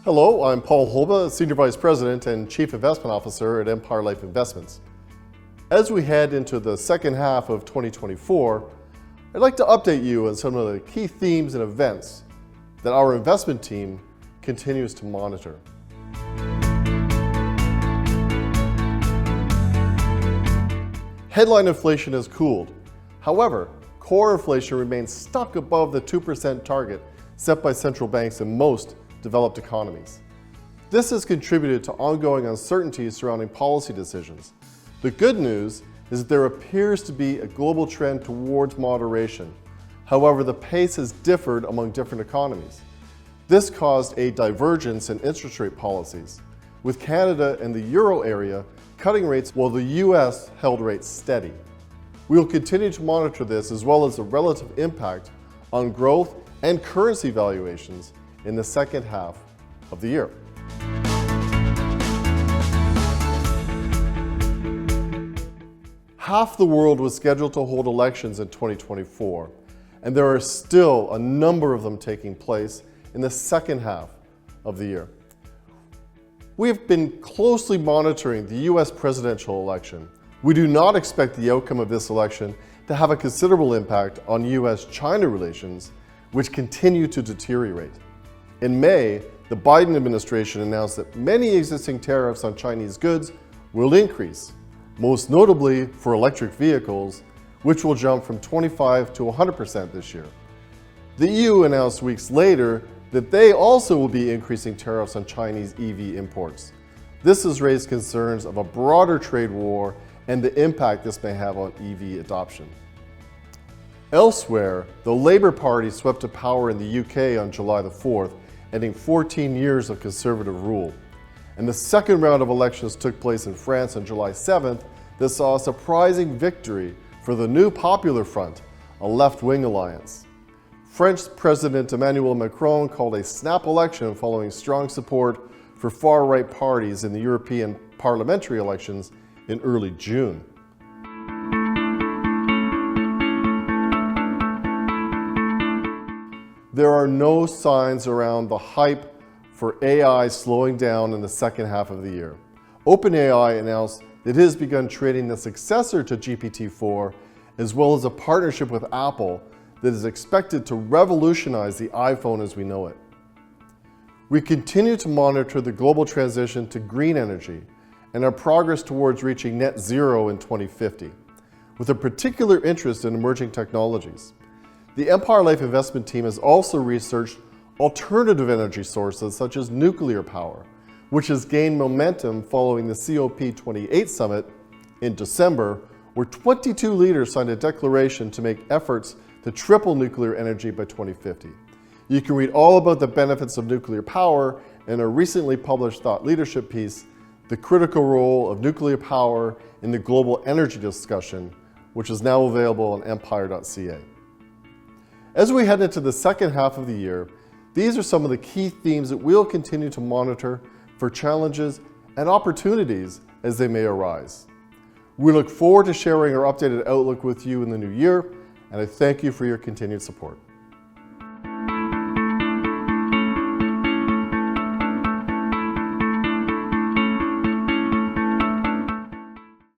Hello, I'm Paul Holba, Senior Vice President and Chief Investment Officer at Empire Life Investments. As we head into the second half of 2024, I'd like to update you on some of the key themes and events that our investment team continues to monitor. Headline inflation has cooled. However, core inflation remains stuck above the 2% target set by central banks in most developed economies. This has contributed to ongoing uncertainties surrounding policy decisions. The good news is that there appears to be a global trend towards moderation. However, the pace has differed among different economies. This caused a divergence in interest rate policies, with Canada and the Euro area cutting rates while the US held rates steady. We will continue to monitor this as well as the relative impact on growth and currency valuations in the second half of the year. Half the world was scheduled to hold elections in 2024, and there are still a number of them taking place in the second half of the year. We have been closely monitoring the US presidential election. We do not expect the outcome of this election to have a considerable impact on US-China relations, which continue to deteriorate. In May, the Biden administration announced that many existing tariffs on Chinese goods will increase, most notably for electric vehicles, which will jump from 25% to 100% this year. The EU announced weeks later that they also will be increasing tariffs on Chinese EV imports. This has raised concerns of a broader trade war and the impact this may have on EV adoption. Elsewhere, the Labour Party swept to power in the UK on July the 4th, ending 14 years of conservative rule. And the second round of elections took place in France on July 7th that saw a surprising victory for the new Popular Front, a left-wing alliance. French President Emmanuel Macron called a snap election following strong support for far-right parties in the European parliamentary elections in early June. There are no signs around the hype for AI slowing down in the second half of the year. OpenAI announced that it has begun trading the successor to GPT-4, as well as a partnership with Apple that is expected to revolutionize the iPhone as we know it. We continue to monitor the global transition to green energy and our progress towards reaching net zero in 2050, with a particular interest in emerging technologies. The Empire Life Investment team has also researched alternative energy sources such as nuclear power, which has gained momentum following the COP28 summit in December, where 22 leaders signed a declaration to make efforts to triple nuclear energy by 2050. You can read all about the benefits of nuclear power in a recently published thought leadership piece, The Critical Role of Nuclear Power in the Global Energy Discussion, which is now available on empire.ca. As we head into the second half of the year, these are some of the key themes that we'll continue to monitor for challenges and opportunities as they may arise. We look forward to sharing our updated outlook with you in the new year, and I thank you for your continued support.